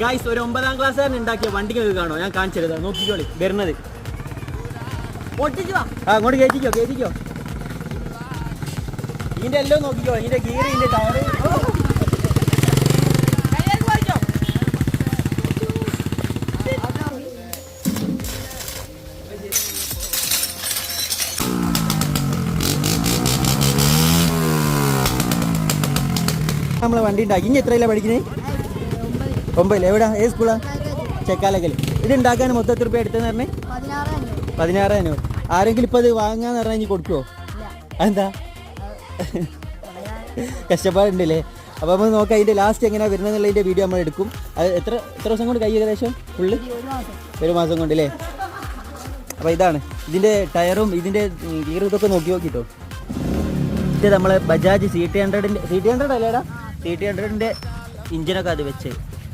Guys ഒരു 9ാം ക്ലാസ്സുകാരൻ ഉണ്ടാക്കിയ വണ്ടിക്ക് കാണോ? ഞാൻ കാണിച്ചത് നോക്കിക്കോളി വരുന്നത്. അങ്ങോട്ട് കയറ്റിക്കോ. ഇതിന്റെ എല്ലാം നോക്കിക്കോ. ഇതിന്റെ ഗിയർ, ഇതിന്റെ ടയർ. നമ്മളെ വണ്ടി ഉണ്ടാക്കി. ഇനി എത്രയിലാണ് പഠിക്കുന്നത്? 9. എവിടാ? ഏത് സ്കൂളാ? ചെക്കാലക്കൽ. ഇത് ഉണ്ടാക്കാൻ മൊത്തം എത്ര രൂപ എടുത്തെന്ന് പറഞ്ഞേ? 16,000. ആരെങ്കിലും ഇപ്പം അത് വാങ്ങാന്ന് പറഞ്ഞാൽ ഇനി കൊടുക്കുമോ? അതെന്താ? കഷ്ടപ്പാടുണ്ടല്ലേ. അപ്പോൾ നമ്മൾ നോക്കാം അതിൻ്റെ ലാസ്റ്റ് എങ്ങനെയാണ് വരുന്നതെന്നുള്ളതിൻ്റെ വീഡിയോ നമ്മൾ എടുക്കും. അത് എത്ര ദിവസം കൊണ്ട് കഴിയും ഏകദേശം? ഫുള്ള് 1 മാസം കൊണ്ടല്ലേ. അപ്പോൾ ഇതാണ് ഇതിൻ്റെ ടയറും ഇതിൻ്റെ ഗിയറും ഇതൊക്കെ നോക്കിട്ടോ. ഇത് നമ്മളെ ബജാജ് CT100 അല്ലേടാ? CT100 ഇഞ്ചിനൊക്കെ അത് വെച്ച്